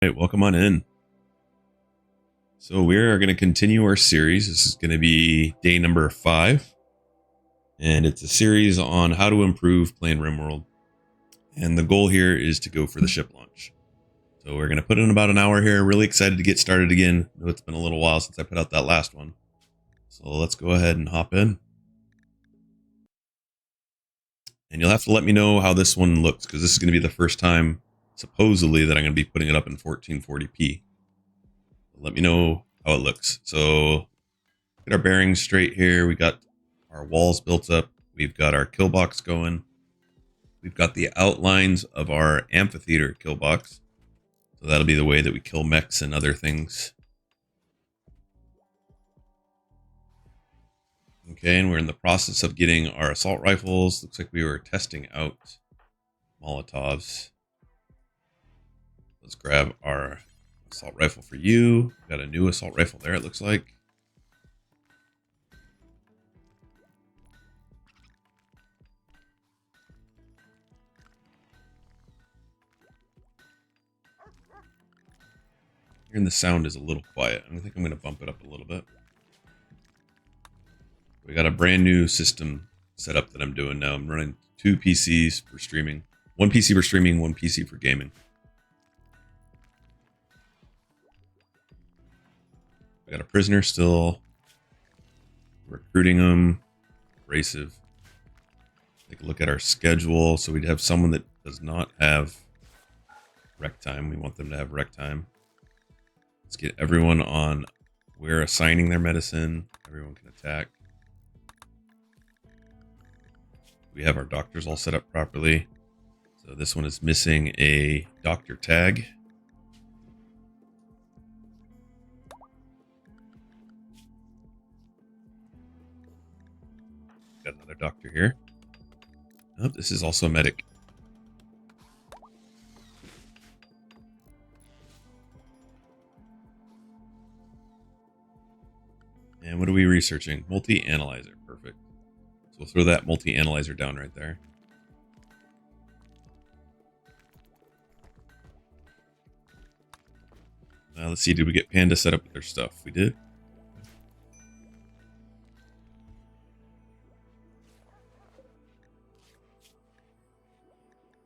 Hey, welcome on in. So we are going to continue our series. This is going to be day number 5, and it's a series on how to improve playing Rimworld. And the goal here is to go for the ship launch. So we're going to put in about an hour here. Really excited to get started again. I know it's been a little while since I put out that last one. So let's go ahead and hop in. And you'll have to let me know how this one looks, because this is going to be the first time, supposedly, that I'm going to be putting it up in 1440p. Let me know how it looks. So get our bearings straight here. We got our walls built up. We've got our kill box going. We've got the outlines of our amphitheater kill box. So that'll be the way that we kill mechs and other things. Okay, and we're in the process of getting our assault rifles. Looks like we were testing out Molotovs. Let's grab our assault rifle for you. Got a new assault rifle there, it looks like. Hearing the sound is a little quiet. I think I'm going to bump it up a little bit. We got a brand new system set up that I'm doing now. I'm running 2 PCs for streaming. 1 PC for streaming, 1 PC for gaming. We got a prisoner still. Recruiting them. Abrasive. Take a look at our schedule. So we'd have someone that does not have rec time. We want them to have rec time. Let's get everyone on. We're assigning their medicine. Everyone can attack. We have our doctors all set up properly. So this one is missing a doctor tag. Got another doctor here. Oh, this is also a medic. And what are we researching? Multi-analyzer. Perfect. So we'll throw that multi-analyzer down right there. Let's see, did we get Panda set up with their stuff? We did.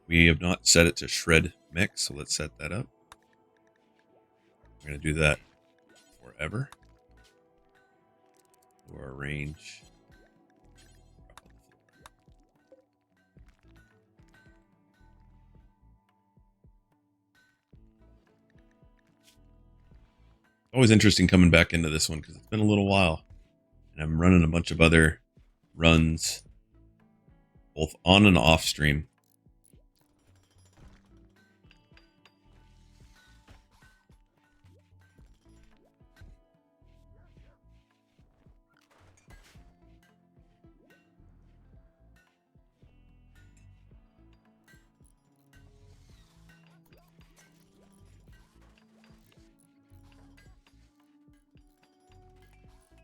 We have not set it to shred mech, so let's set that up. We're going to do that forever. To our range. Always interesting coming back into this one because it's been a little while. And I'm running a bunch of other runs, both on and off stream.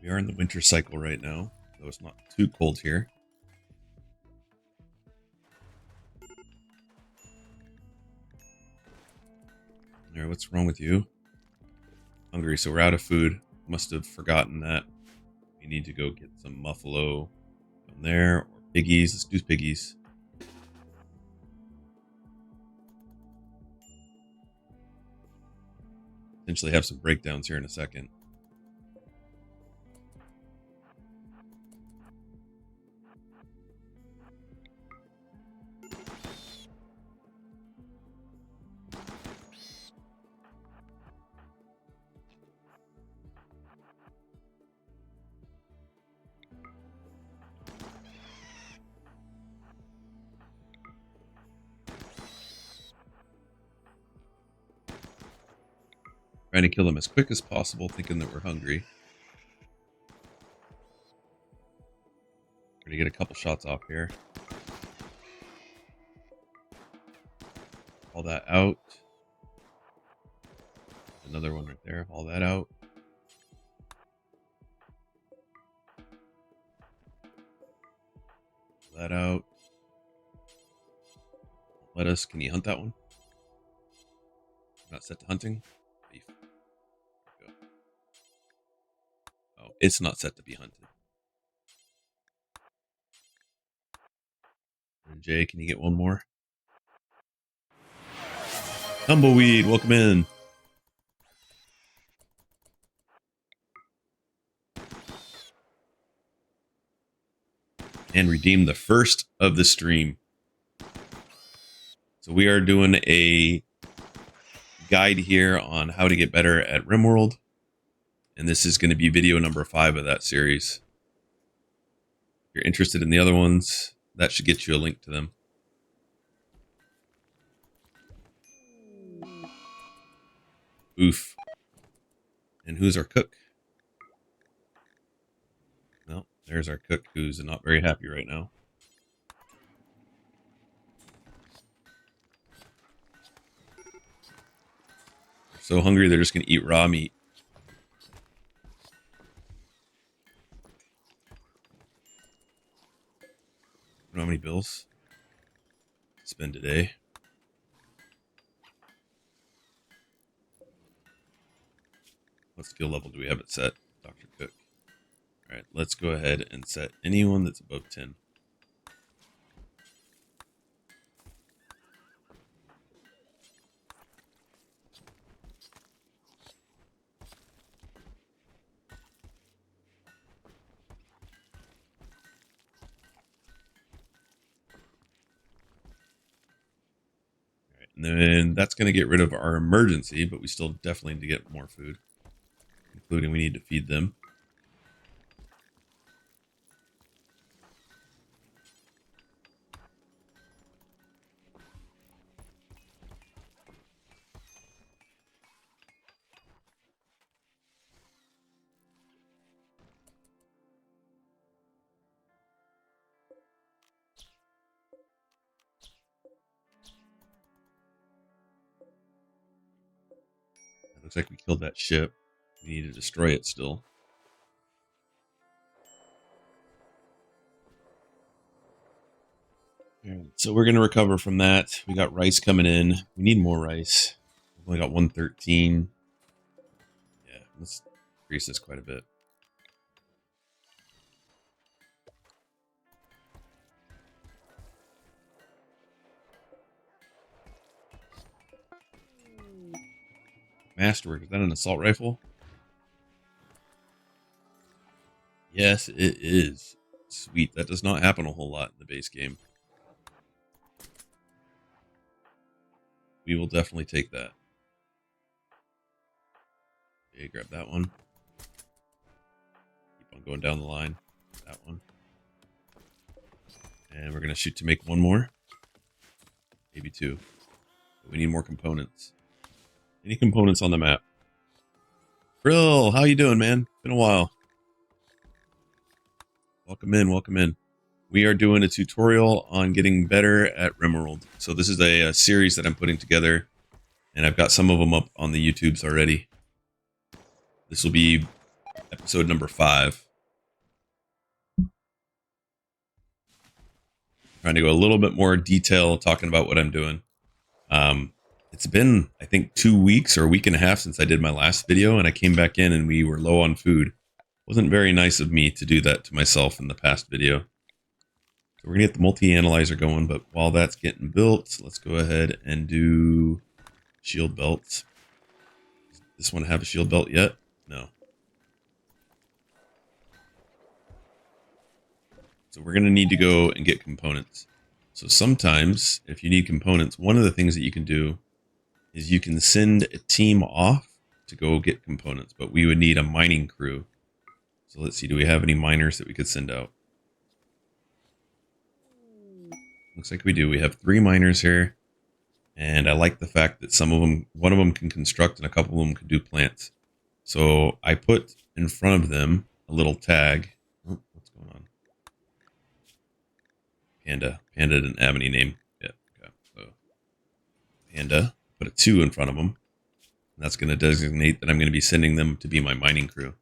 We are in the winter cycle right now, though it's not too cold here. All right, what's wrong with you? Hungry, so we're out of food. Must have forgotten that. We need to go get some muffalo from there, or piggies. Let's do piggies. Potentially have some breakdowns here in a second. Trying to kill them as quick as possible, thinking that we're hungry. We're gonna get a couple shots off here. All that out. Another one right there. All that out. All that out. Lettuce. Can you hunt that one? Not set to hunting. Beef. Go. Oh, it's not set to be hunted. And Jay, can you get one more? Tumbleweed, welcome in. And redeem the first of the stream. So we are doing a guide here on how to get better at Rimworld. And this is going to be video number 5 of that series. If you're interested in the other ones, that should get you a link to them. Oof. And who's our cook? No, there's our cook who's not very happy right now. They're so hungry they're just going to eat raw meat. I don't know how many bills to spend today. What skill level do we have it set? Dr. Cook. Alright, let's go ahead and set anyone that's above 10. And then that's going to get rid of our emergency, but we still definitely need to get more food, including we need to feed them. It looks like we killed that ship. We need to destroy it still. So we're going to recover from that. We got rice coming in. We need more rice. We've only got 113. Yeah, let's increase this quite a bit. Masterwork, is that an assault rifle? Yes, it is. Sweet. That does not happen a whole lot in the base game. We will definitely take that. Okay, grab that one. Keep on going down the line. That one. And we're going to shoot to make one more. Maybe 2. But we need more components. Any components on the map? Brill, how you doing, man? Been a while. Welcome in, welcome in. We are doing a tutorial on getting better at Rimworld. So this is a series that I'm putting together, and I've got some of them up on the YouTubes already. This will be episode number 5. Trying to go a little bit more detail talking about what I'm doing. It's been, I think, 2 weeks or a week and a half since I did my last video, and I came back in and we were low on food. It wasn't very nice of me to do that to myself in the past video. So we're going to get the multi-analyzer going, but while that's getting built, let's go ahead and do shield belts. Does this one have a shield belt yet? No. So we're going to need to go and get components. So sometimes, if you need components, one of the things that you can do is you can send a team off to go get components, but we would need a mining crew. So let's see, do we have any miners that we could send out? Looks like we do. We have 3 miners here, and I like the fact that one of them can construct and a couple of them can do plants. So I put in front of them a little tag. Oh, what's going on? Panda. Panda didn't have any name yet. Okay. So Panda. Put a 2 in front of them. And that's going to designate that I'm going to be sending them to be my mining crew.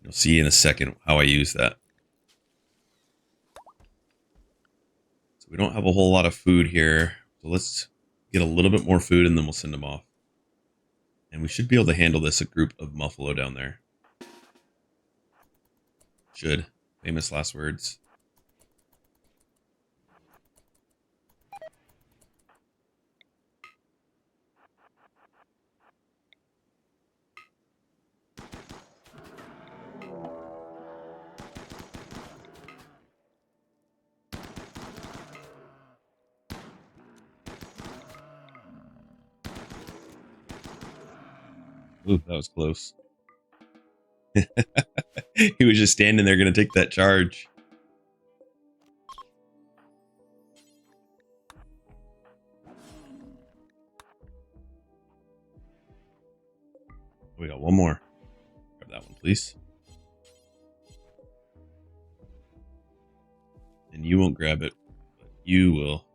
You'll see in a second how I use that. So we don't have a whole lot of food here. So let's get a little bit more food and then we'll send them off. we should be able to handle this, a group of Muffalo down there. Should. Famous last words. Ooh, that was close. He was just standing there going to take that charge. We got one more. Grab that one, please. And you won't grab it, but you will.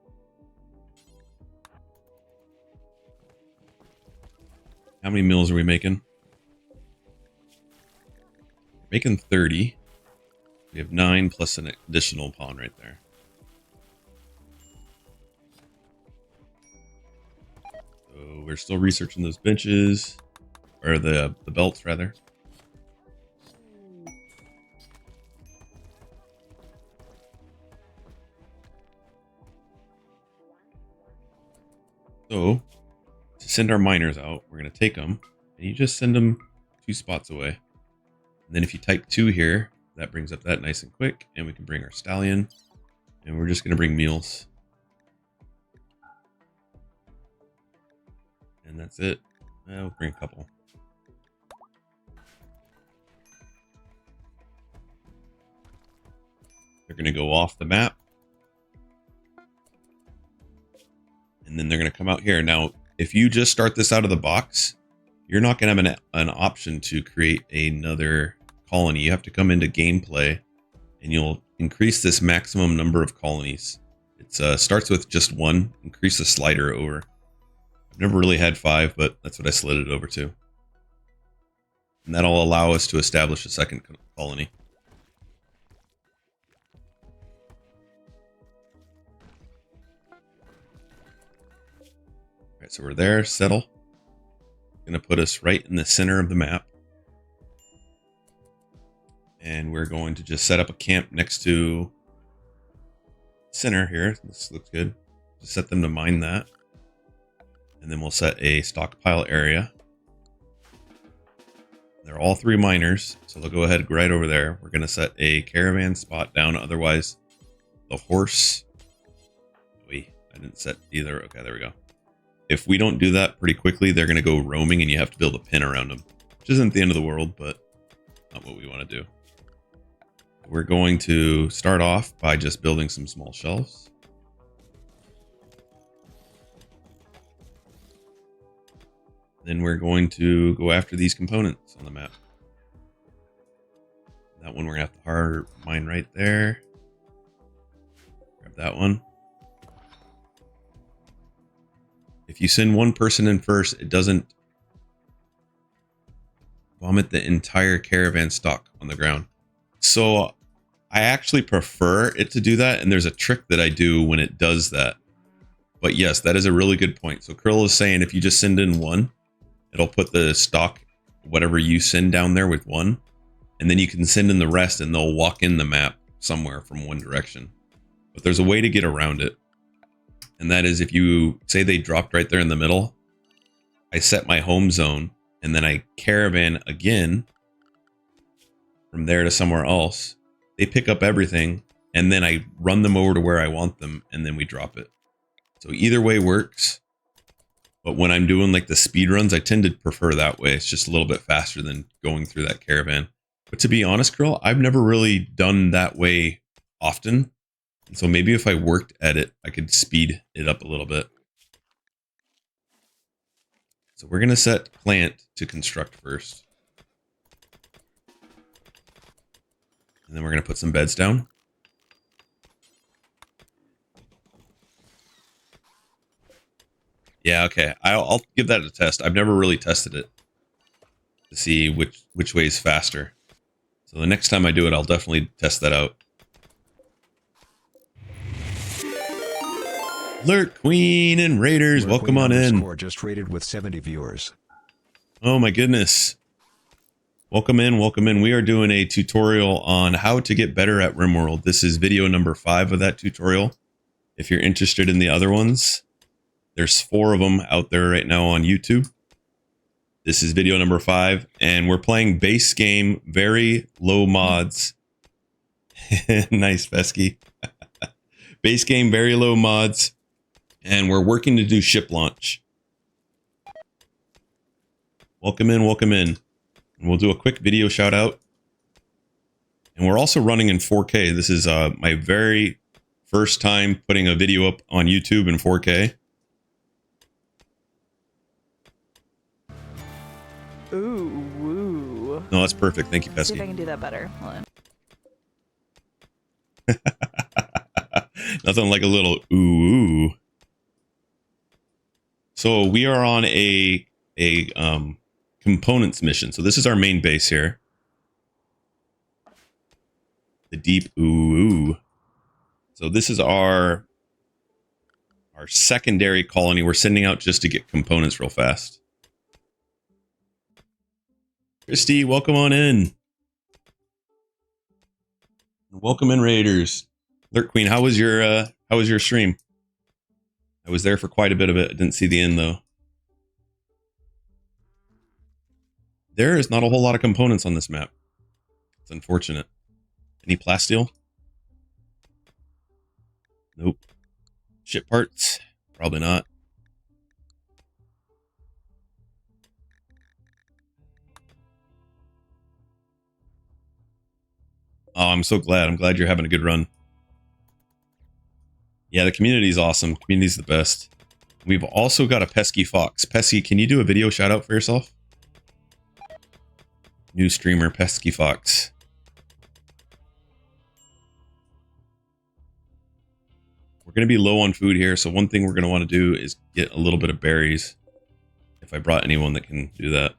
How many mills are we making? Making 30. We have 9 plus an additional pawn right there. So we're still researching those benches, or the belts rather. So to send our miners out, we're going to take them, and you just send them 2 spots away. And then if you type 2 here, that brings up that nice and quick, and we can bring our stallion, and we're just going to bring meals. And that's it. We'll bring a couple. They're going to go off the map. And then they're going to come out here. Now, if you just start this out of the box, you're not going to have an option to create another colony. You have to come into gameplay, and you'll increase this maximum number of colonies. It starts with just 1. Increase the slider over. I've never really had 5, but that's what I slid it over to. And that'll allow us to establish a second colony. All right, so we're there. Settle. Going to put us right in the center of the map. And we're going to just set up a camp next to center here. This looks good. Just set them to mine that. And then we'll set a stockpile area. They're all 3 miners, so they'll go ahead right over there. We're going to set a caravan spot down. Otherwise, the horse... Wait, I didn't set either. Okay, there we go. If we don't do that pretty quickly, they're going to go roaming, and you have to build a pin around them. Which isn't the end of the world, but not what we want to do. We're going to start off by just building some small shelves. Then we're going to go after these components on the map. That one we're going to have to hard mine right there. Grab that one. If you send one person in first, it doesn't vomit the entire caravan stock on the ground. So I actually prefer it to do that, and there's a trick that I do when it does that. But yes, that is a really good point. So Krill is saying if you just send in 1, it'll put the stock, whatever you send down there with 1, and then you can send in the rest, and they'll walk in the map somewhere from one direction. But there's a way to get around it. And that is if you say they dropped right there in the middle, I set my home zone, and then I caravan again from there to somewhere else. They pick up everything, and then I run them over to where I want them, and then we drop it. So either way works. But when I'm doing like the speed runs, I tend to prefer that way. It's just a little bit faster than going through that caravan. But to be honest, Krill, I've never really done that way often. So maybe if I worked at it, I could speed it up a little bit. So we're going to set plant to construct first. And then we're going to put some beds down. Yeah, okay. I'll give that a test. I've never really tested it to see which way is faster. So the next time I do it, I'll definitely test that out. Alert Queen and Raiders, welcome on in. Just rated with 70 viewers. Oh my goodness. Welcome in, welcome in. We are doing a tutorial on how to get better at Rimworld. This is video number 5 of that tutorial. If you're interested in the other ones, there's 4 of them out there right now on YouTube. This is video number 5, and we're playing base game, very low mods. Nice, Pesky. Base game, very low mods, and we're working to do ship launch. Welcome in, welcome in. And we'll do a quick video shout out. And we're also running in 4K. This is my very first time putting a video up on YouTube in 4K. Ooh, woo. No, that's perfect. Thank you, See if Pesky. I can do that better. Hold on. Nothing like a little ooh. So we are on a components mission. So this is our main base here. The deep ooh. So this is our secondary colony. We're sending out just to get components real fast. Christy, welcome on in. Welcome in, Raiders. Lurk Queen, how was your stream? I was there for quite a bit of it. I didn't see the end though. There is not a whole lot of components on this map. It's unfortunate. Any plasteel? Nope. Ship parts? Probably not. Oh, I'm so glad. I'm glad you're having a good run. Yeah, the community is awesome. Community's the best. We've also got a pesky fox. Pesky, can you do a video shout out for yourself? New streamer, Pesky Fox. We're going to be low on food here, so one thing we're going to want to do is get a little bit of berries. If I brought anyone that can do that.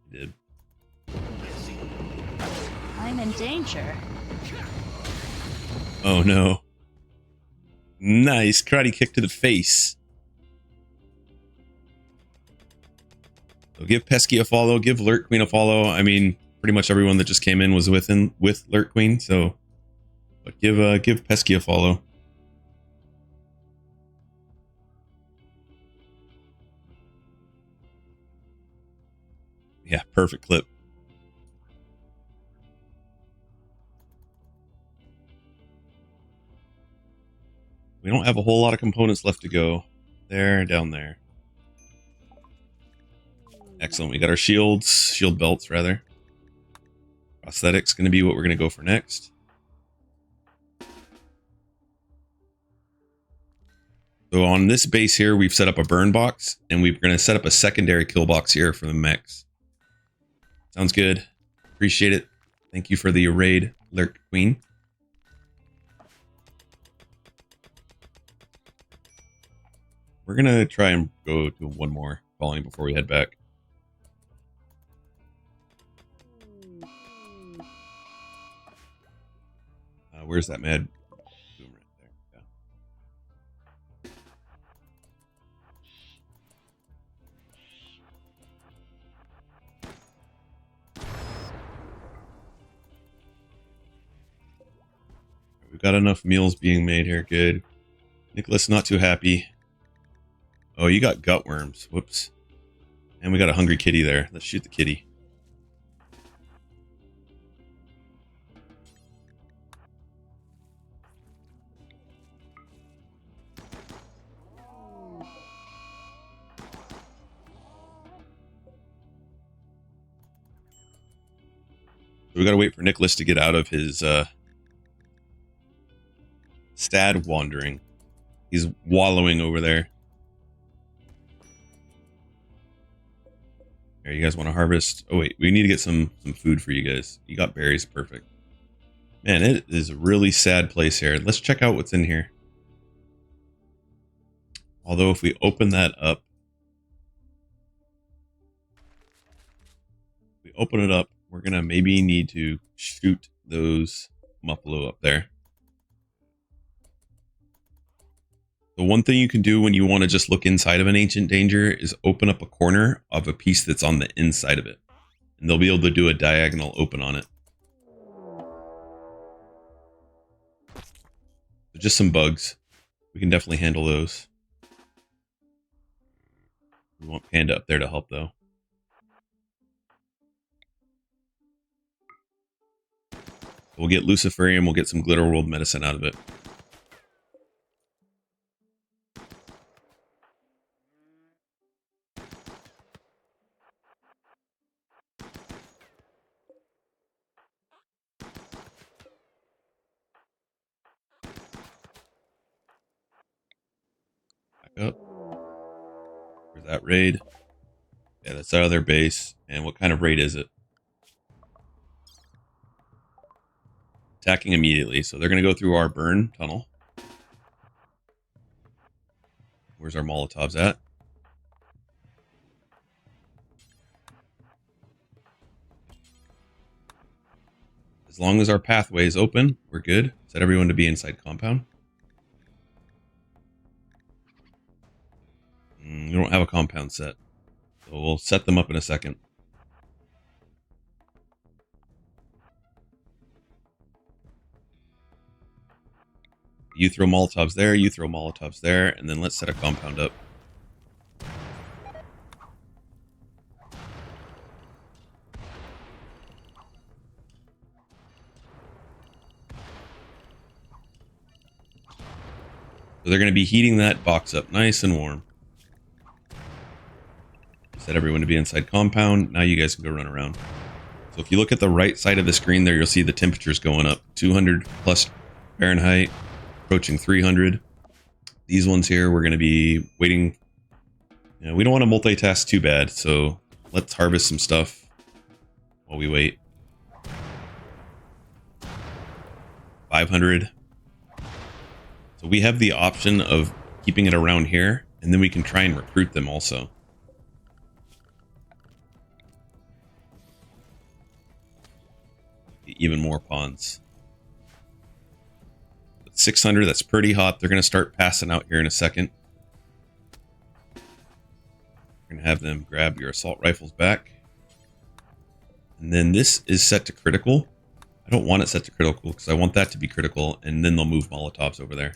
I did. I'm in danger. Oh no. Nice karate kick to the face. So give Pesky a follow, give Lurk Queen a follow. I mean, pretty much everyone that just came in was with Lurk Queen, so but give Pesky a follow. Yeah, perfect clip. We don't have a whole lot of components left to go. There, down there. Excellent. We got our shield belts rather. Prosthetics going to be what we're going to go for next. So on this base here, we've set up a burn box, and we're going to set up a secondary kill box here for the mechs. Sounds good. Appreciate it. Thank you for the raid, Lurk Queen. We're going to try and go to one more colony before we head back. Where's that mad boom right there? Yeah. We've got enough meals being made here. Good. Nicholas, not too happy. Oh, you got gut worms. Whoops. And we got a hungry kitty there. Let's shoot the kitty. We gotta wait for Nicholas to get out of his stad wandering. He's wallowing over there. Here, you guys want to harvest? Oh wait, we need to get some food for you guys. You got berries, perfect. Man, it is a really sad place here. Let's check out what's in here. Although if we open that up, we're gonna maybe need to shoot those Muffalo up there. The one thing you can do when you want to just look inside of an ancient danger is open up a corner of a piece that's on the inside of it. And they'll be able to do a diagonal open on it. So just some bugs. We can definitely handle those. We want Panda up there to help, though. We'll get Luciferium, we'll get some Glitter World medicine out of it. Back up. Where's that raid? Yeah, that's out of their base. And what kind of raid is it? Attacking immediately. So they're going to go through our burn tunnel. Where's our Molotovs at? As long as our pathway is open, we're good. Set everyone to be inside compound. We don't have a compound set. So we'll set them up in a second. You throw Molotovs there, you throw Molotovs there, and then let's set a compound up. So they're going to be heating that box up nice and warm. Set everyone to be inside compound. Now you guys can go run around. So if you look at the right side of the screen there, you'll see the temperatures going up. 200 plus Fahrenheit, approaching 300. These ones here, we're going to be waiting. You know, we don't want to multitask too bad, so let's harvest some stuff while we wait. 500. So we have the option of keeping it around here, and then we can try and recruit them also. Get even more pawns. 600, that's pretty hot. They're going to start passing out here in a second. We're going to have them grab your assault rifles back. And then this is set to critical. I don't want it set to critical because I want that to be critical, and then they'll move Molotovs over there.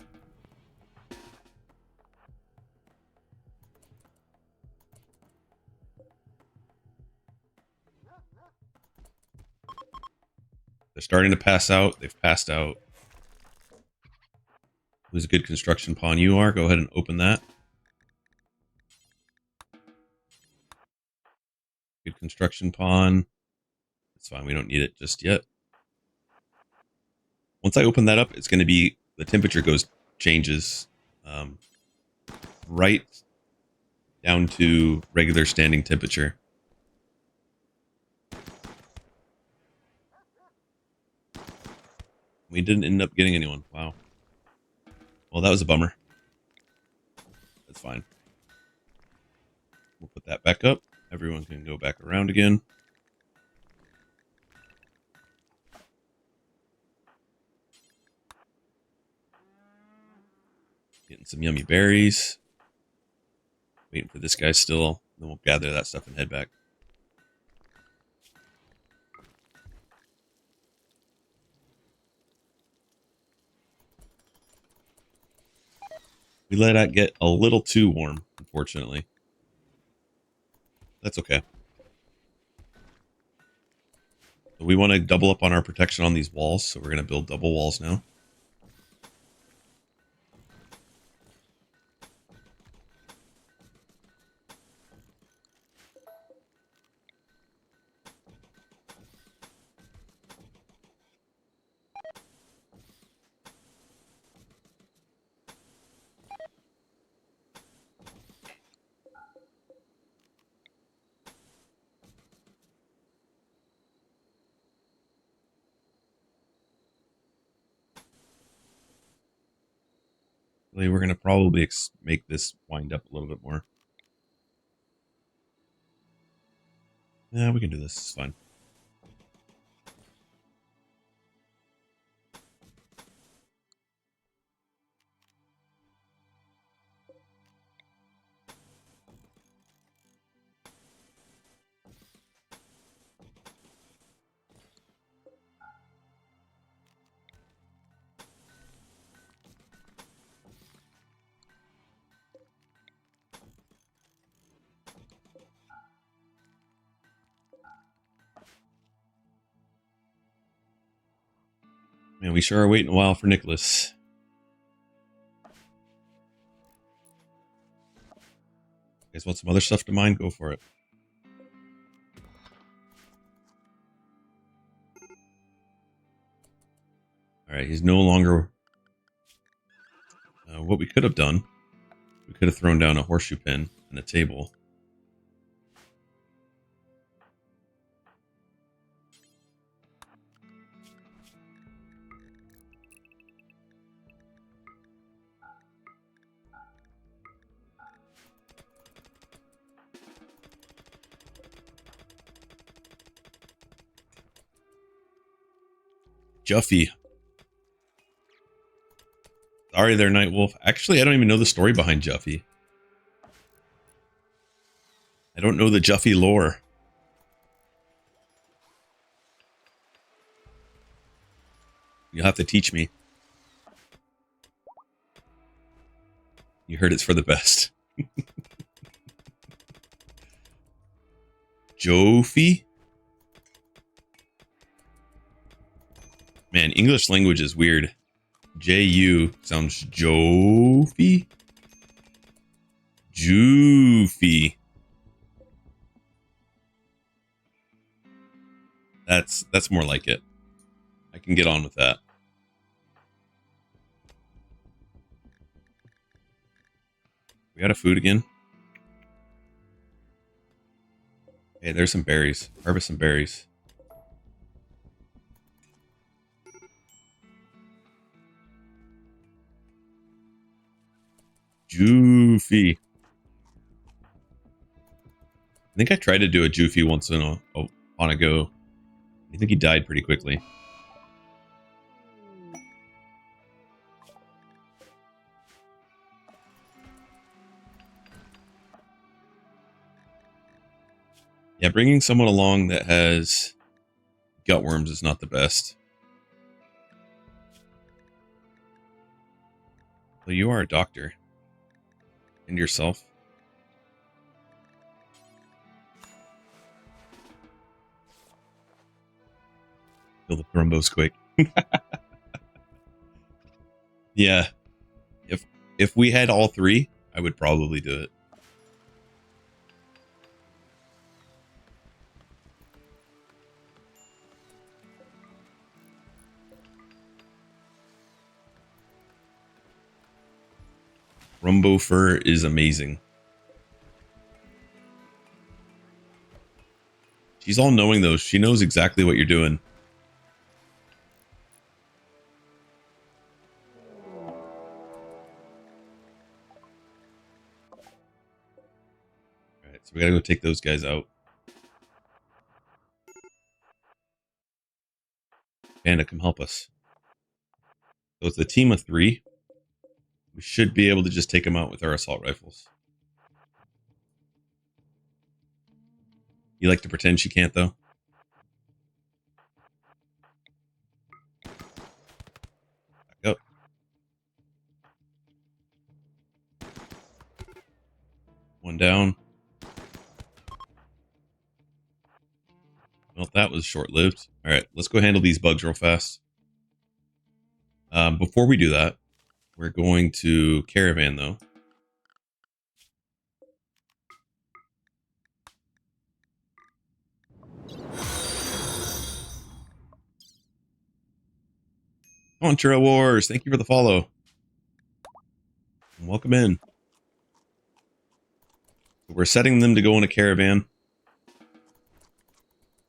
They're starting to pass out. They've passed out. Who's a good construction pawn? You are. Go ahead and open that. Good construction pawn. It's fine. We don't need it just yet. Once I open that up, it's going to be, the temperature changes right down to regular standing temperature. We didn't end up getting anyone. Wow. Well, that was a bummer. That's fine. We'll put that back up. Everyone can go back around again. Getting some yummy berries. Waiting for this guy still. Then we'll gather that stuff and head back. We let that get a little too warm, unfortunately. That's okay. So we want to double up on our protection on these walls, so we're going to build double walls now. We're going to probably make this wind up a little bit more. Yeah, we can do this. It's fine. Man, we sure are waiting a while for Nicholas. You guys want some other stuff to mine? Go for it. Alright, he's no longer... what we could have done, we could have thrown down a horseshoe pin and a table. Juffy. Sorry there, Nightwolf. Actually, I don't even know the story behind Juffy. I don't know the Juffy lore. You'll have to teach me. You heard it's for the best. Joffy? Man, English language is weird. J-U sounds Joffy? Joofy. That's more like it. I can get on with that. We out of food again? Hey, there's some berries. Harvest some berries. Joofy. I think I tried to do a Joofy once on a go. I think he died pretty quickly. Yeah, bringing someone along that has gutworms is not the best. Well, you are a doctor. And yourself. Feel the thrombos quick. Yeah. If we had all three, I would probably do it. Rumbo fur is amazing. She's all knowing though. She knows exactly what you're doing. Alright, so we gotta go take those guys out. Panda, come help us. So it's a team of 3. We should be able to just take them out with our assault rifles. You like to pretend she can't, though? Back up. One down. Well, that was short-lived. Alright, let's go handle these bugs real fast. Before we do that, we're going to caravan, though. Contra Wars, thank you for the follow. And welcome in. We're setting them to go in a caravan.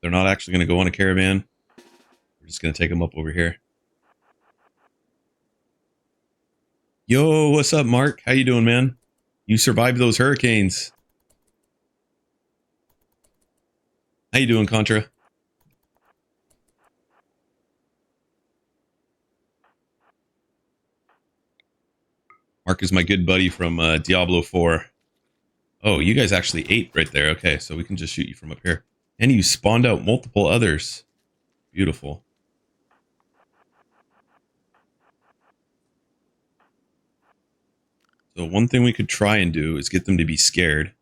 They're not actually going to go on a caravan. We're just going to take them up over here. Yo, what's up, Mark? How you doing, man? You survived those hurricanes. How you doing, Contra? Mark is my good buddy from Diablo 4. Oh, you guys actually ate right there. Okay, so we can just shoot you from up here. And you spawned out multiple others. Beautiful. So one thing we could try and do is get them to be scared.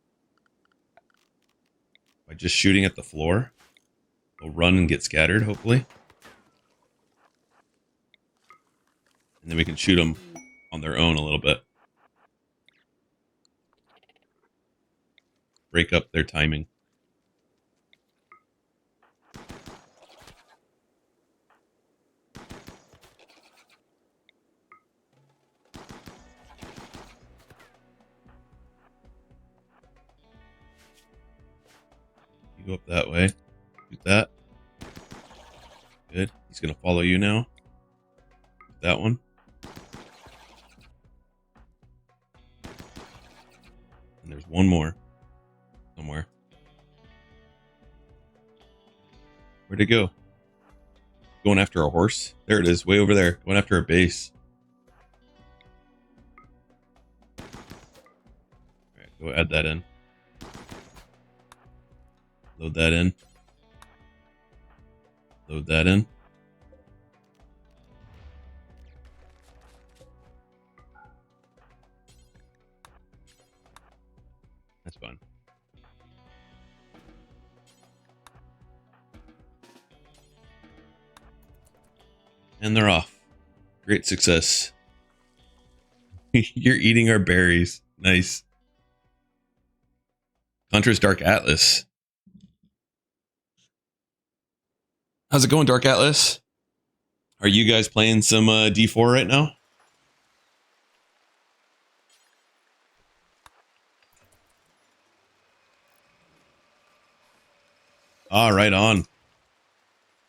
By just shooting at the floor. They'll run and get scattered, hopefully. then we can shoot them on their own a little bit. Break up their timing. You go up that way. Shoot that. Good. He's going to follow you now. That one. And there's one more. Somewhere. Where'd it go? Going after a horse? There it is, way over there. Going after a base. Alright, go add that in. Load that in. Load that in. That's fine. And they're off. Great success. You're eating our berries. Nice. Contra's Dark Atlas. How's it going, Dark Atlas? Are you guys playing some D4 right now? Ah, right on. Did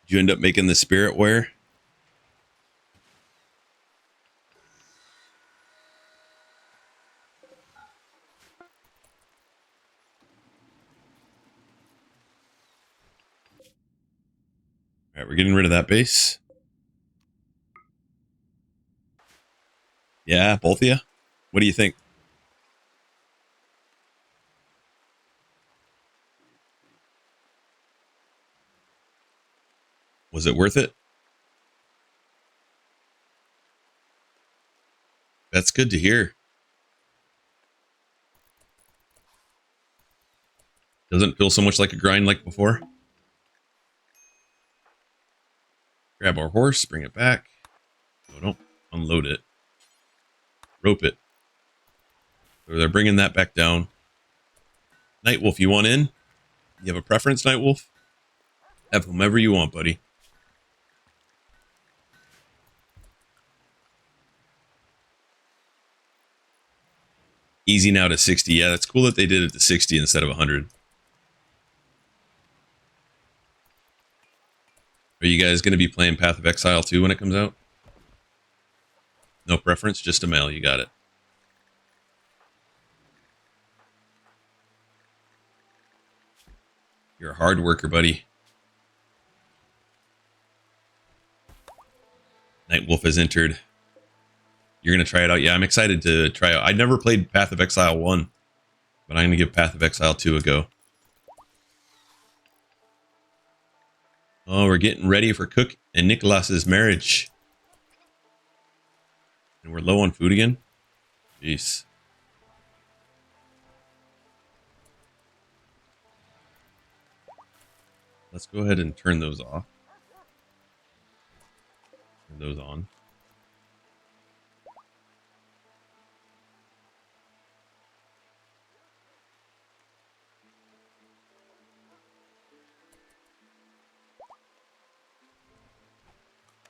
you end up making the spirit wear? All right, we're getting rid of that base. Yeah, both of you? What do you think? Was it worth it? That's good to hear. Doesn't feel so much like a grind like before. Grab our horse, bring it back. No, don't unload it. Rope it. So they're bringing that back down. Nightwolf, you want in? You have a preference, Nightwolf? Have whomever you want, buddy. Easy now to 60. Yeah, that's cool that they did it to 60 instead of 100. Are you guys going to be playing Path of Exile 2 when it comes out? No preference, just a mail. You got it. You're a hard worker, buddy. Nightwolf has entered. You're going to try it out? Yeah, I'm excited to try it. I never played Path of Exile 1, but I'm going to give Path of Exile 2 a go. Oh, we're getting ready for Cook and Nicholas's marriage. And we're low on food again? Jeez. Let's go ahead and turn those off. Turn those on.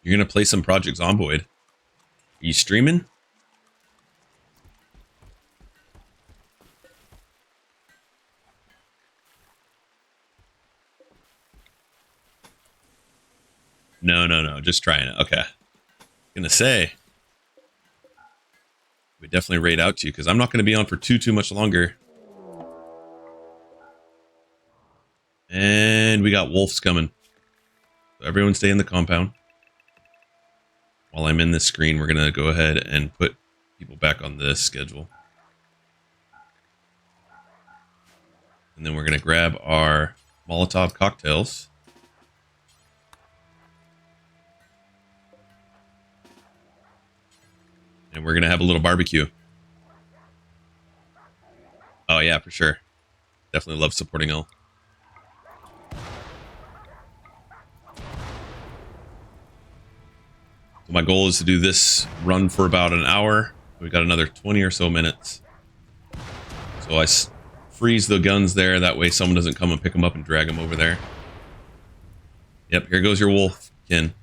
You're going to play some Project Zomboid. Are you streaming? No. Just trying it. Okay. Gonna say. We definitely raid out to you because I'm not going to be on for too much longer. And we got wolves coming. So everyone stay in the compound. While I'm in this screen, we're going to go ahead and put people back on this schedule. And then we're going to grab our Molotov cocktails. And we're going to have a little barbecue. Oh, yeah, for sure. Definitely love supporting Elle. So My goal is to do this run for about an hour. We've got another 20 or so minutes. So I freeze the guns there. That way someone doesn't come and pick them up and drag them over there. Yep, here goes your wolf, Ken.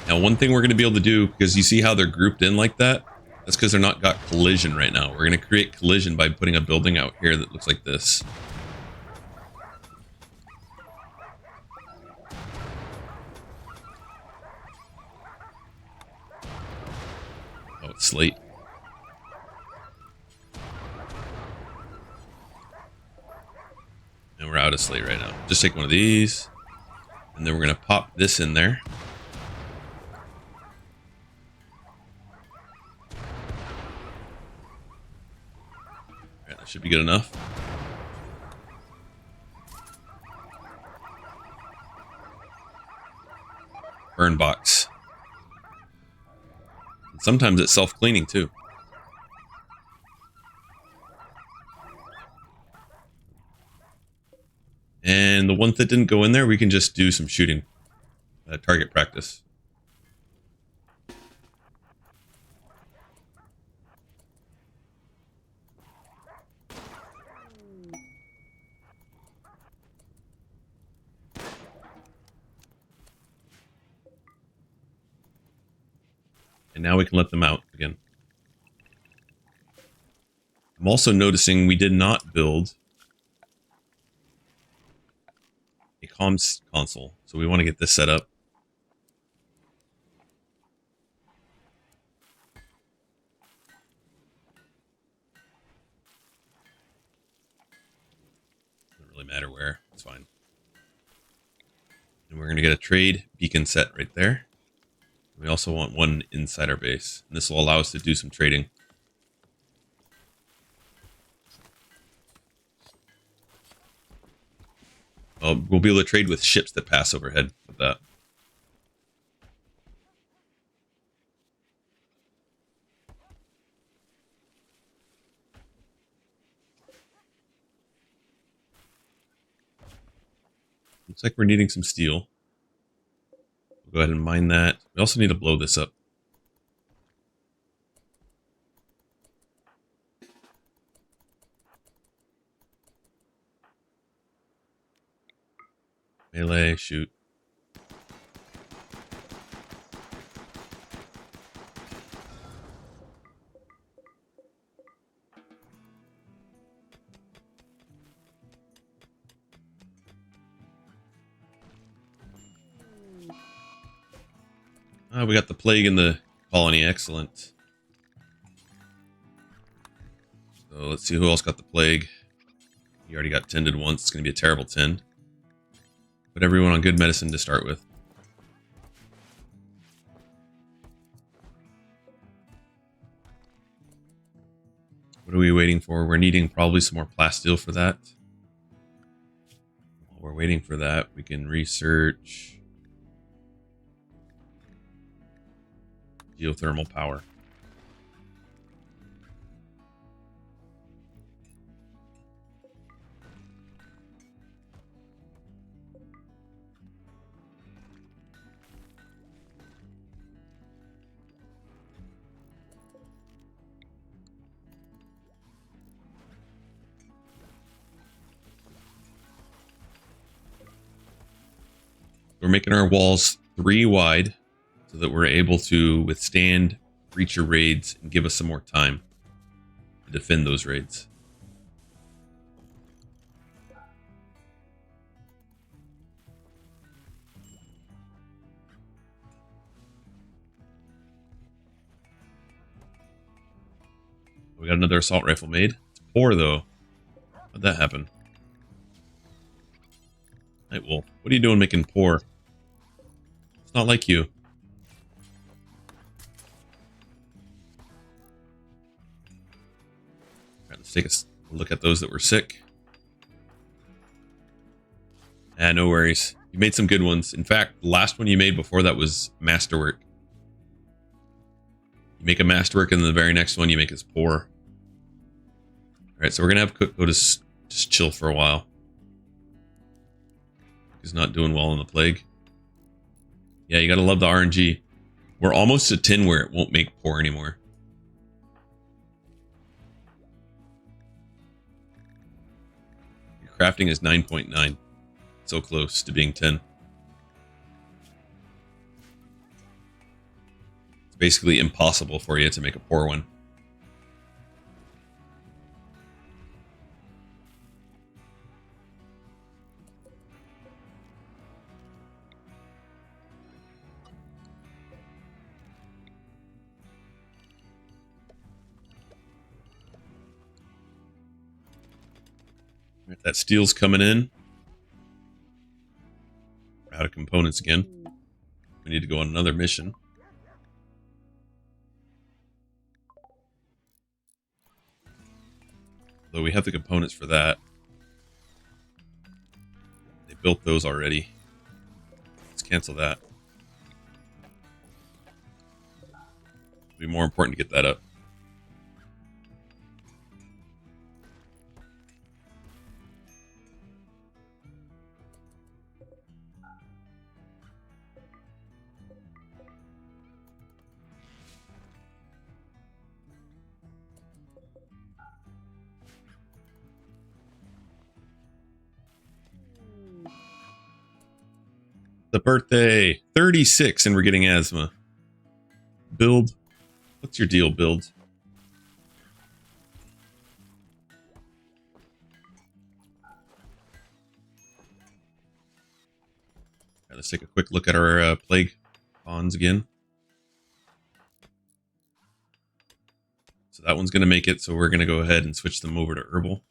Now, one thing we're going to be able to do, because you see how they're grouped in like that? That's because they're not got collision right now. We're going to create collision by putting a building out here that looks like this. Oh, it's slate. And we're out of slate right now. Just take one of these. And then we're going to pop this in there. Alright, that should be good enough. Burn box. And sometimes it's self-cleaning too. And the ones that didn't go in there, we can just do some shooting. Target practice. And now we can let them out again. I'm also noticing we did not build a comms console, so we want to get this set up. Doesn't really matter where, it's fine. And we're going to get a trade beacon set right there. We also want one inside our base, and this will allow us to do some trading. We'll be able to trade with ships that pass overhead with that. Looks like we're needing some steel. We'll go ahead and mine that. We also need to blow this up. Melee, shoot. We got the plague in the colony. Excellent. So let's see who else got the plague. You already got tended once. It's going to be a terrible tend. Put everyone on good medicine to start with. What are we waiting for? We're needing probably some more plasteel for that. While we're waiting for that, we can research geothermal power. We're making our walls 3 wide so that we're able to withstand breacher raids and give us some more time to defend those raids. We got another assault rifle made. It's poor though. How'd that happen? Night Wolf, what are you doing making poor? It's not like you. Alright, let's take a look at those that were sick. No worries. You made some good ones. In fact, the last one you made before that was masterwork. You make a masterwork, and then the very next one you make is poor. Alright, so we're gonna have Cook go to just chill for a while. is not doing well in the plague. Yeah, you gotta love the RNG. We're almost to tin where it won't make pour anymore. Your crafting is 9.9. So close to being 10. It's basically impossible for you to make a pour one. That steel's coming in. We're out of components again. We need to go on another mission. Though we have the components for that. They built those already. Let's cancel that. It'll be more important to get that up. The birthday, 36, and we're getting asthma. Build. What's your deal, build? Right, let's take a quick look at our plague pawns again. So that one's going to make it, so we're going to go ahead and switch them over to herbal.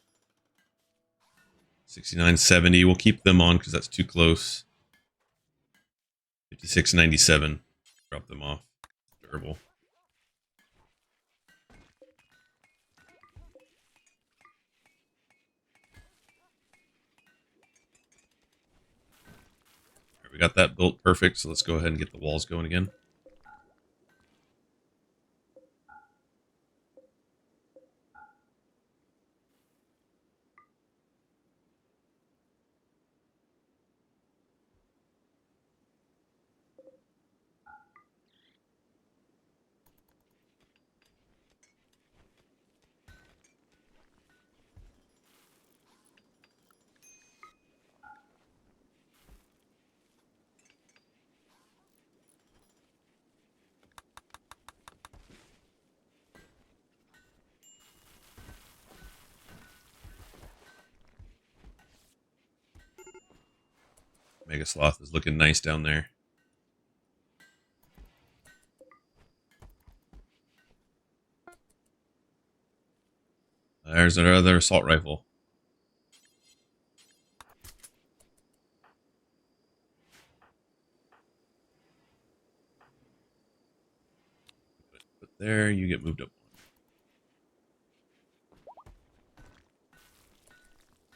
69.70, we'll keep them on because that's too close. 56.97, drop them off to herbal. Right, we got that built perfect, so let's go ahead and get the walls going again. Mega Sloth is looking nice down there. There's another assault rifle. Put there, you get moved up.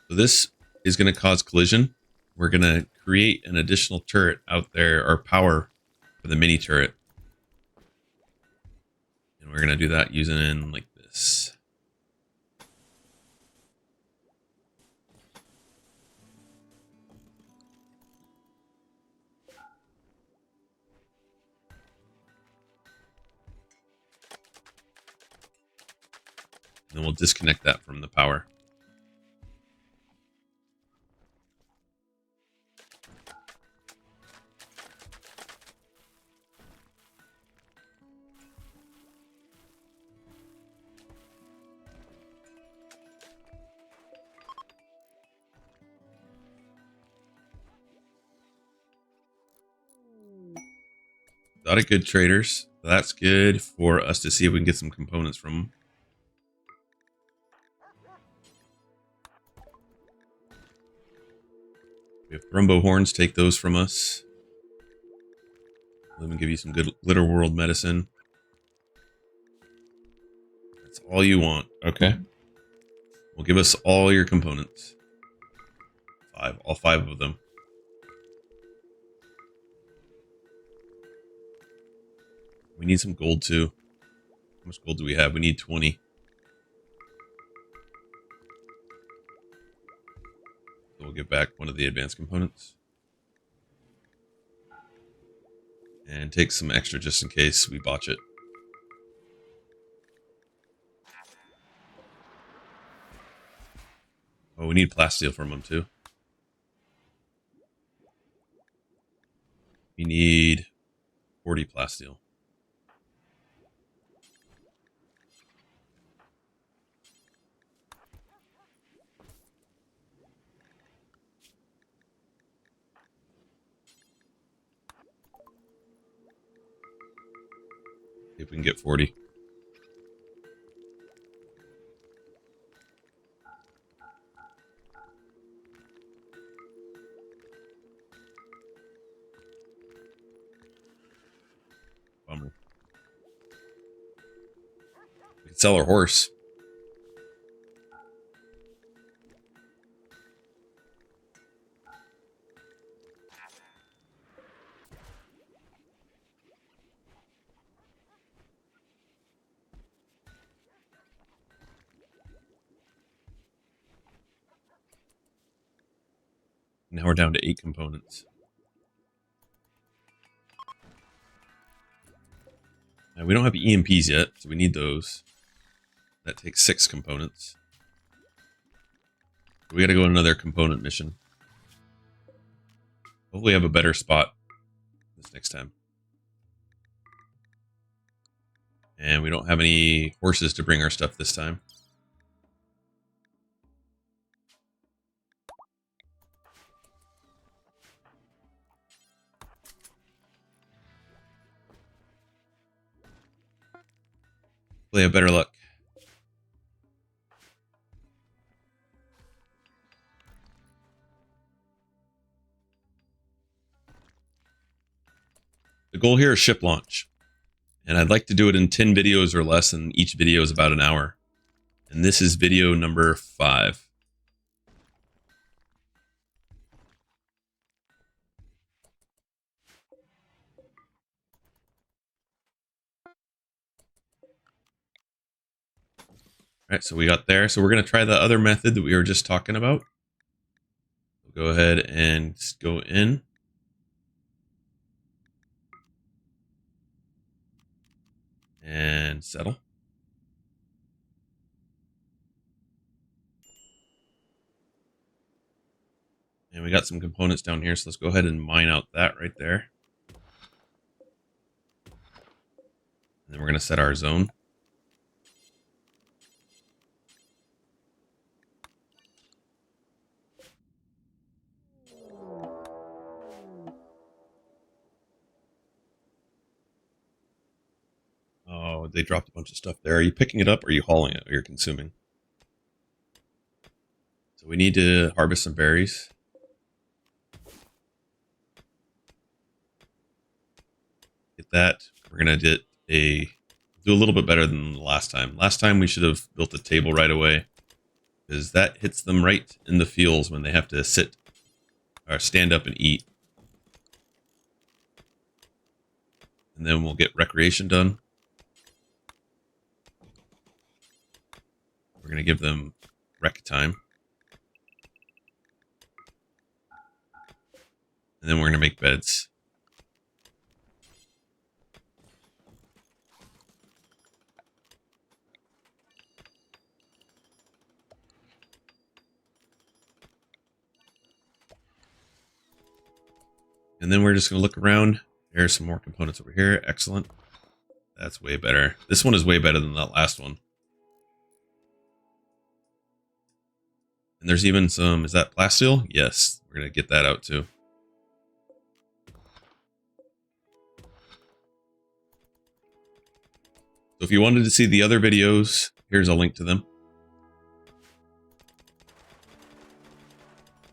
So this is going to cause collision. We're going to create an additional turret out there, or power for the mini turret. And we're going to do that using like this. And then we'll disconnect that from the power. Got a good traders. That's good for us to see if we can get some components from them. We have Grumbo horns. Take those from us. Let me give you some good Glitter World medicine. That's all you want. Okay. Well, give us all your components. All five of them. We need some gold too. How much gold do we have? We need 20. So we'll give back one of the advanced components. And take some extra just in case we botch it. Oh, we need plasteel from them too. We need 40 plasteel. See if we can get 40. Bummer. We can sell our horse. Now we're down to 8 components. Now we don't have EMPs yet, so we need those. That takes 6 components. We gotta go on another component mission. Hopefully have a better spot this next time. And we don't have any horses to bring our stuff this time. Hopefully have better luck. The goal here is ship launch. And I'd like to do it in 10 videos or less, and each video is about an hour. And this is video number 5. Alright, so we got there. So we're going to try the other method that we were just talking about. We'll go ahead and go in. And settle. And we got some components down here, so let's go ahead and mine out that right there. And then we're going to set our zone. Oh, they dropped a bunch of stuff there. Are you picking it up or are you hauling it or you're consuming? So we need to harvest some berries. Get that. We're going to do a little bit better than the last time. Last time we should have built a table right away, because that hits them right in the feels when they have to sit or stand up and eat. And then we'll get recreation done. We're going to give them rec time. And then we're going to make beds. And then we're just going to look around. There's some more components over here. Excellent. That's way better. This one is way better than that last one. And there's even some, is that plasteel? Yes, we're going to get that out too. So if you wanted to see the other videos, here's a link to them.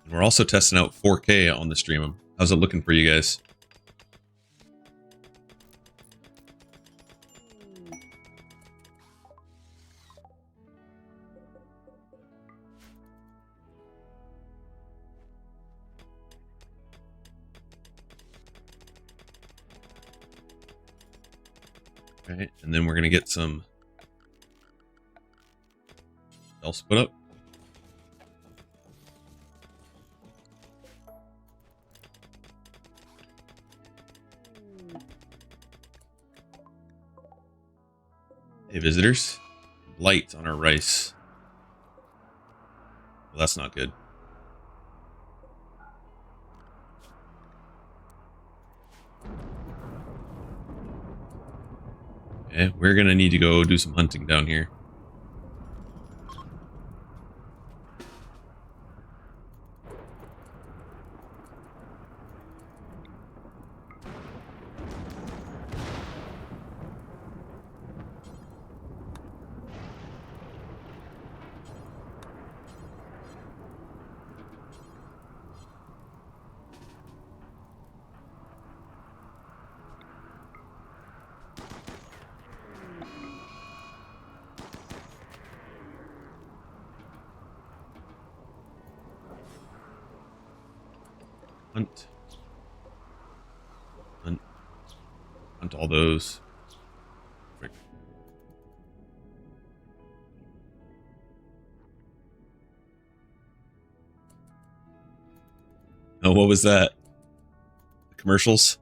And we're also testing out 4K on the stream. How's it looking for you guys? Okay, and then we're going to get some else put up. Hey, visitors. Light on our rice. Well, that's not good. Okay, we're gonna need to go do some hunting down here. Hunt. Hunt. Hunt all those. Frick. Oh, what was that? The commercials?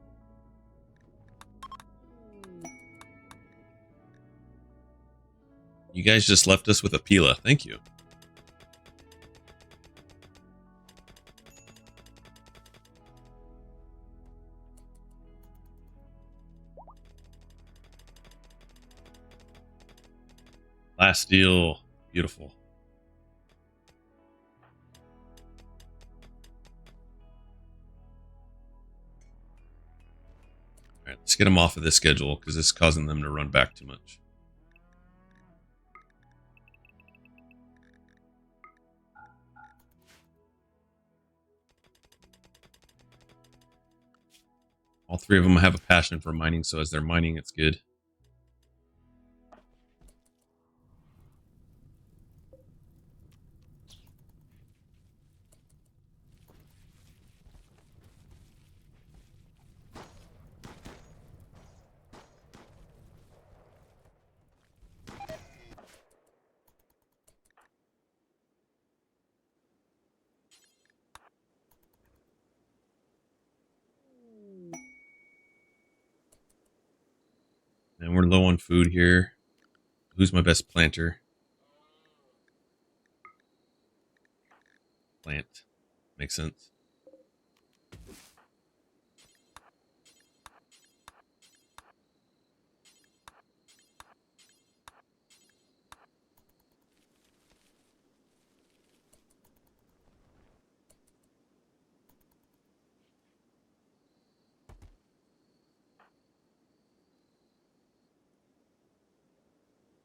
You guys just left us with a Pila. Thank you. Last deal. Beautiful. All right, let's get them off of this schedule because it's causing them to run back too much. All three of them have a passion for mining, so as they're mining, it's good. And we're low on food here. Who's my best planter? Plant. Makes sense.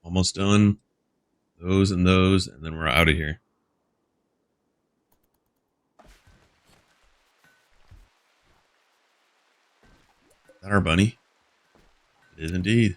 Almost done. Those, and then we're out of here. Is that our bunny? It is indeed.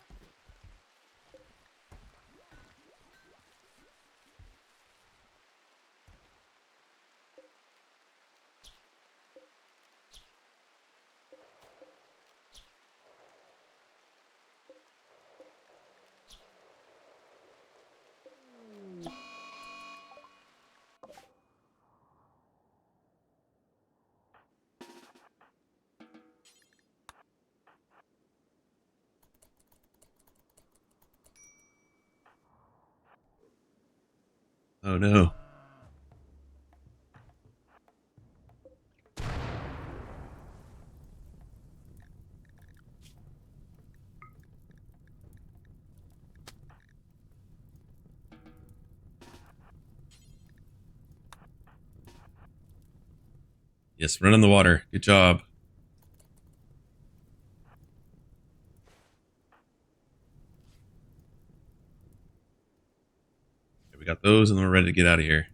Oh no. Yes, run in the water. Good job. Okay, we got those, and then we're ready to get out of here.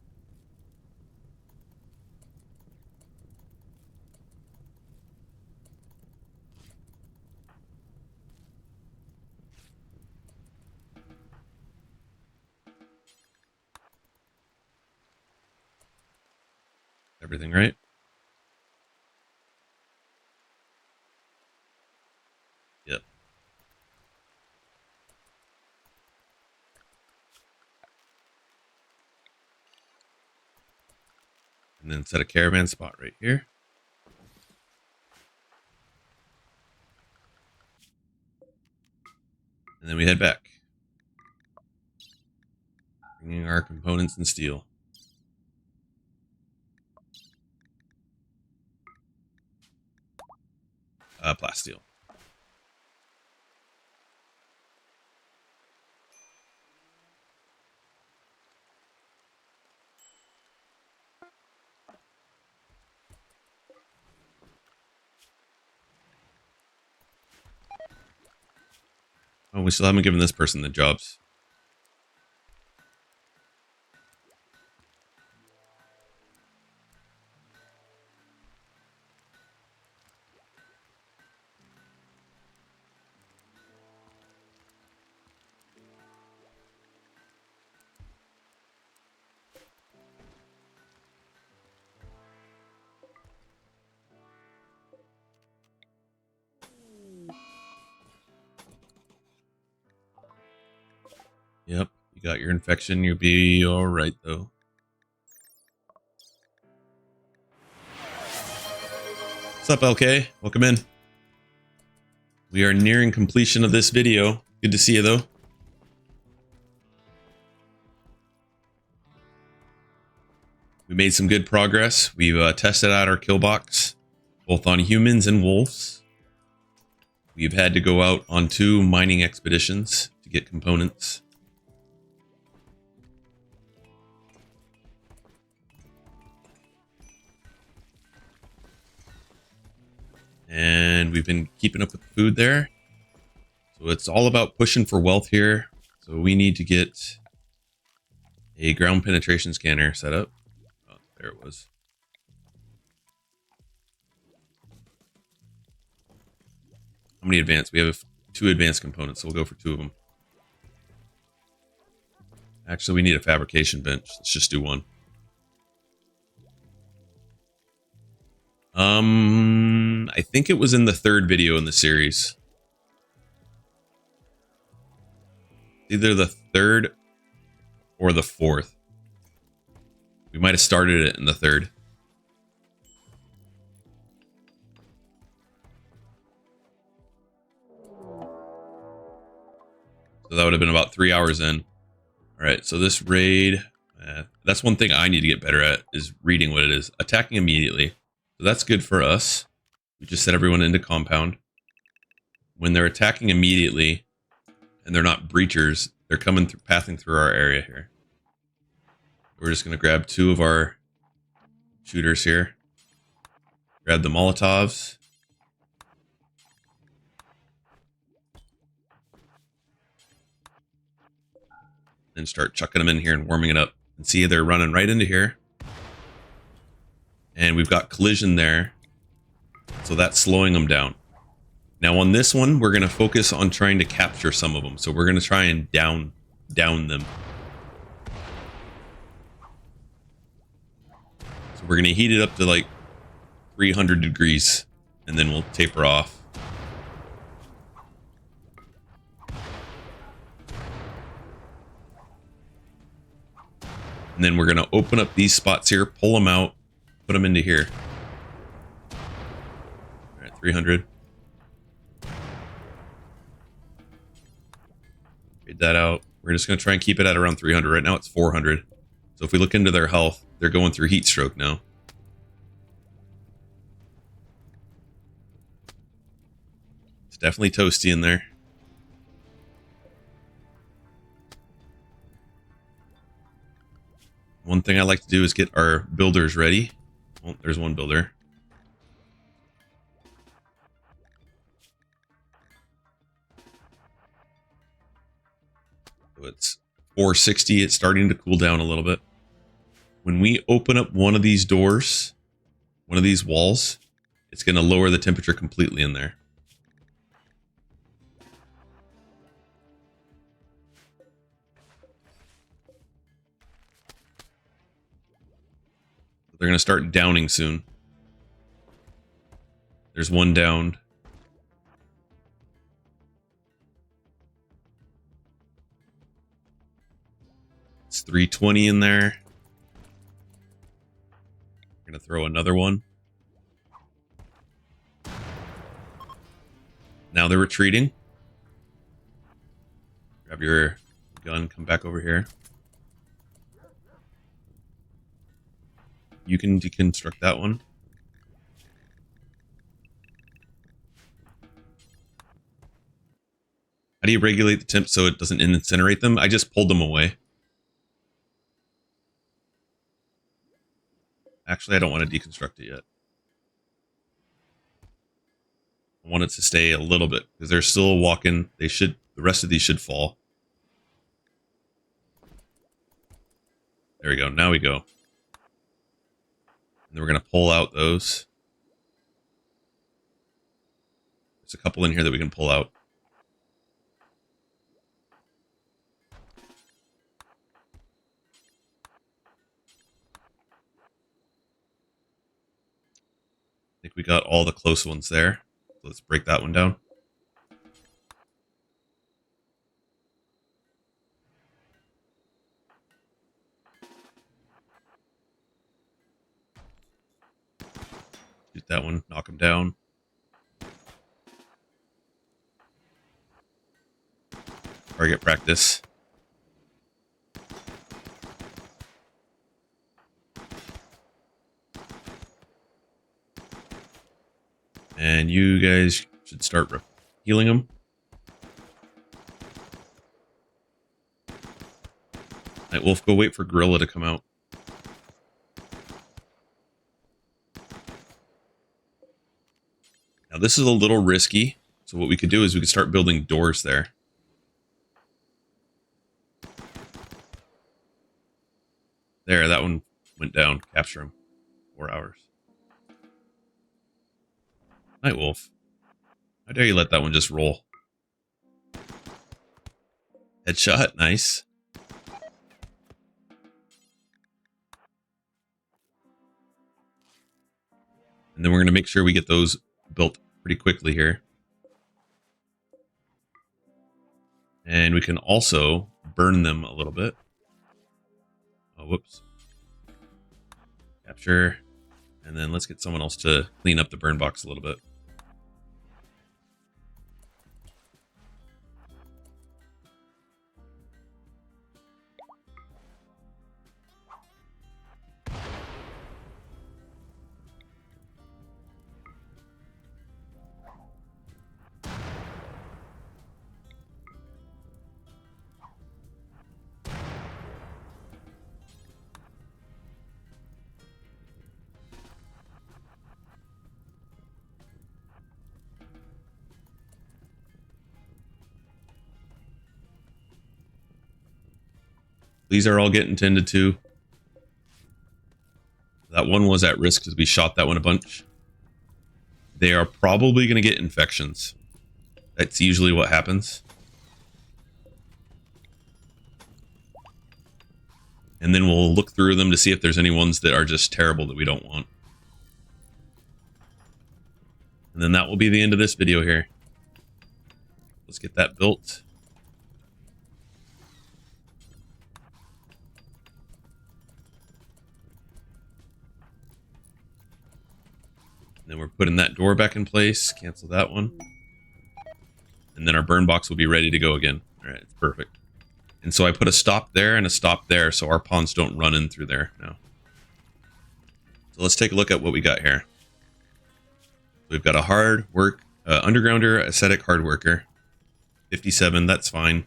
Everything right? Yep. And then set a caravan spot right here. And then we head back. Bringing our components and steel. Plasteel. Oh, we still haven't given this person the jobs. Yep, you got your infection. You'll be all right, though. What's up, LK? Welcome in. We are nearing completion of this video. Good to see you, though. We made some good progress. We've tested out our kill box, both on humans and wolves. We've had to go out on 2 mining expeditions to get components. And we've been keeping up with the food there. So it's all about pushing for wealth here. So we need to get a ground penetration scanner set up. Oh, there it was. How many advanced? We have 2 advanced components, so we'll go for 2 of them. Actually, we need a fabrication bench. Let's just do 1. I think it was in the 3rd video in the series. Either the 3rd or the 4th. We might have started it in the 3rd. So that would have been about 3 hours in. All right, so this raid, that's one thing I need to get better at, is reading what it is. Attacking immediately. So that's good for us. We just set everyone into compound. When they're attacking immediately, and they're not breachers, they're coming through, pathing through our area here. We're just going to grab 2 of our shooters here. Grab the Molotovs. And start chucking them in here and warming it up. And see, they're running right into here. And we've got collision there. So that's slowing them down. Now on this one, we're going to focus on trying to capture some of them. So we're going to try and down them. So we're going to heat it up to like 300 degrees. And then we'll taper off. And then we're going to open up these spots here, pull them out, put them into here. All right, 300. Trade that out. We're just going to try and keep it at around 300. Right now it's 400. So if we look into their health, they're going through heat stroke now. It's definitely toasty in there. One thing I like to do is get our builders ready. Oh, there's one builder. So it's 460. It's starting to cool down a little bit. When we open up one of these doors, one of these walls, it's going to lower the temperature completely in there. They're going to start downing soon. There's one downed. It's 320 in there. We're going to throw another one. Now they're retreating. Grab your gun, come back over here. you can deconstruct that one. How do you regulate the temp so it doesn't incinerate them? I just pulled them away. Actually, I don't want to deconstruct it yet. I want it to stay a little bit because they're still walking. They should. The rest of these should fall. There we go. Now we go. And then we're going to pull out those. There's a couple in here that we can pull out. I think we got all the close ones there. So let's break that one down. Shoot that one. Knock him down. Target practice. And you guys should start healing them. Night Wolf, go wait for Gorilla to come out. Now this is a little risky. So what we could do is we could start building doors there. There, that one went down. Capture him. 4 hours. Night Wolf. How dare you let that one just roll? Headshot. Nice. And then we're going to make sure we get those built pretty quickly here. And we can also burn them a little bit. Oh, whoops. Capture. And then let's get someone else to clean up the burn box a little bit. These are all getting tended to. That one was at risk because we shot that one a bunch. They are probably going to get infections. That's usually what happens. And then we'll look through them to see if there's any ones that are just terrible that we don't want. And then that will be the end of this video here. Let's get that built. And then we're putting that door back in place. Cancel that one. And then our burn box will be ready to go again. All right, it's perfect. And so I put a stop there and a stop there so our pawns don't run in through there now. So let's take a look at what we got here. We've got a hard work, undergrounder, ascetic hard worker. 57, that's fine.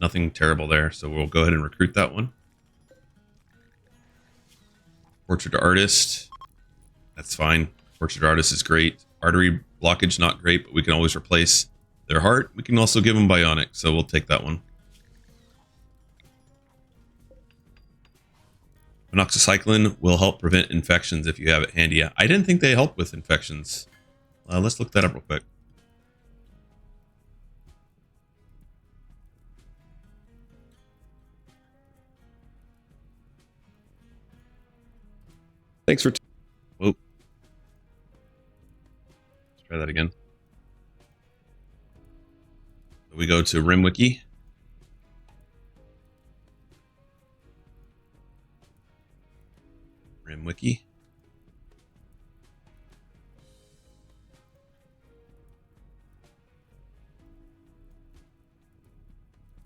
Nothing terrible there. So we'll go ahead and recruit that one. Portrait artist, that's fine. Portrait artist is great. Artery blockage, not great, but we can always replace their heart. We can also give them bionic, so we'll take that one. Minoxacycline will help prevent infections if you have it handy. I didn't think they help with infections. Let's look that up real quick. Thanks for... Whoa. Let's try that again. We go to Rimwiki. Rimwiki.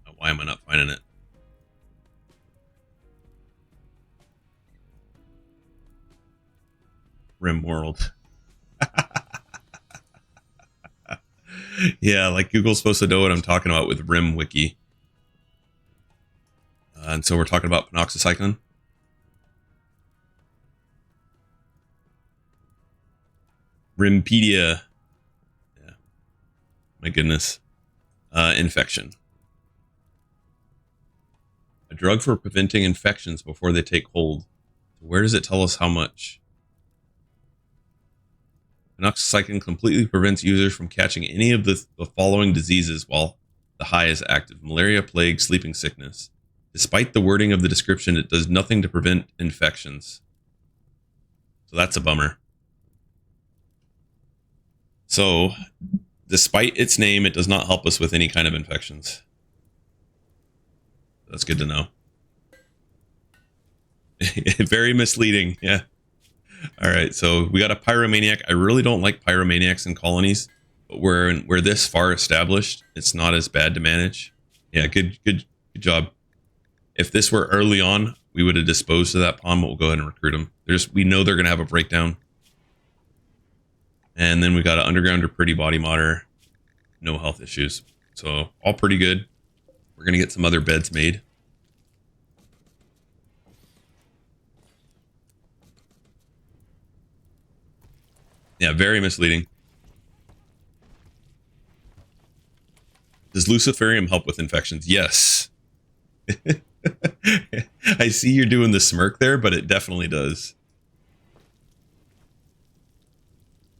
Oh, why am I not finding it? Rimworld. Yeah, like Google's supposed to know what I'm talking about with RimWiki. And so we're talking about penoxycycline. Rimpedia. Yeah. My goodness. Infection. A drug for preventing infections before they take hold. Where does it tell us how much? Penoxycycline completely prevents users from catching any of the following diseases while the high is active: malaria, plague, sleeping sickness. Despite the wording of the description, it does nothing to prevent infections. So that's a bummer. So, despite its name, it does not help us with any kind of infections. That's good to know. Very misleading, yeah. All right, so we got a pyromaniac. I really don't like pyromaniacs in colonies, but we're this far established, it's not as bad to manage. Yeah, good job. If this were early on, we would have disposed of that pawn, but we'll go ahead and recruit them. We know they're going to have a breakdown. And then we got an undergrounder, pretty body modder, no health issues. So all pretty good. We're going to get some other beds made. Yeah, very misleading. Does Luciferium help with infections? Yes. I see you're doing the smirk there, but it definitely does.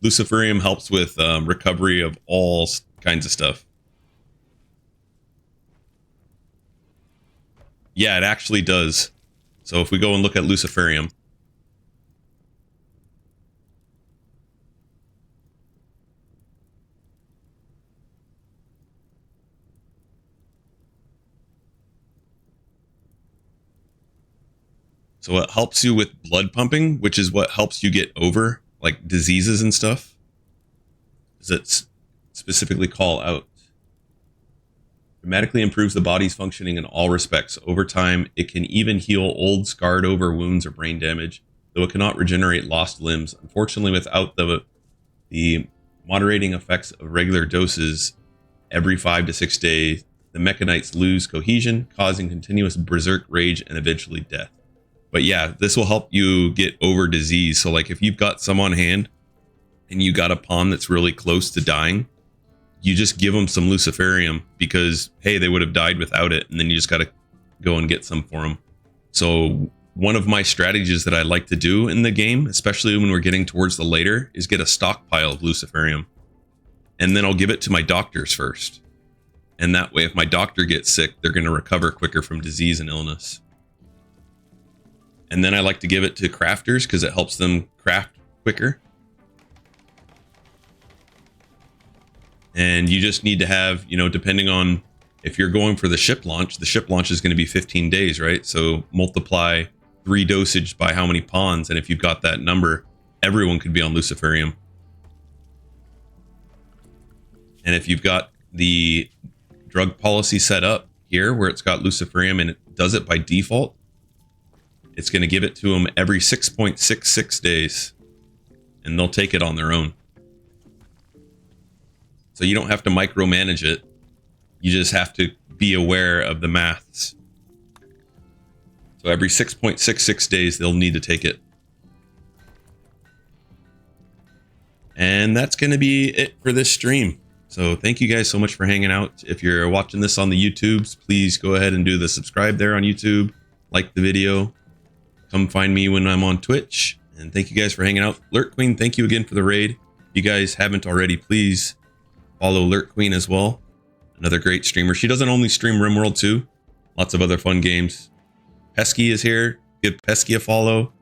Luciferium helps with recovery of all kinds of stuff. Yeah, it actually does. So if we go and look at Luciferium. So it helps you with blood pumping, which is what helps you get over like diseases and stuff. Does it specifically call out? Dramatically improves the body's functioning in all respects. Over time, it can even heal old, scarred over wounds or brain damage, though it cannot regenerate lost limbs. Unfortunately, without the moderating effects of regular doses every 5 to 6 days, the mechanites lose cohesion, causing continuous berserk rage and eventually death. But yeah, this will help you get over disease. So like if you've got some on hand and you got a pawn that's really close to dying, you just give them some Luciferium because, hey, they would have died without it. And then you just got to go and get some for them. So one of my strategies that I like to do in the game, especially when we're getting towards the later, is get a stockpile of Luciferium. And then I'll give it to my doctors first. And that way, if my doctor gets sick, they're going to recover quicker from disease and illness. And then I like to give it to crafters because it helps them craft quicker. And you just need to have, you know, depending on if you're going for the ship launch is going to be 15 days, right? So multiply 3 dosage by how many pawns. And if you've got that number, everyone could be on Luciferium. And if you've got the drug policy set up here where it's got Luciferium and it does it by default, it's going to give it to them every 6.66 days. And they'll take it on their own. So you don't have to micromanage it. You just have to be aware of the maths. So every 6.66 days, they'll need to take it. And that's going to be it for this stream. So thank you guys so much for hanging out. If you're watching this on the YouTubes, please go ahead and do the subscribe there on YouTube. Like the video. Come find me when I'm on Twitch. And thank you guys for hanging out. Lurk Queen, thank you again for the raid. If you guys haven't already, please follow Lurk Queen as well. Another great streamer. She doesn't only stream Rimworld too. Lots of other fun games. Pesky is here. Give Pesky a follow.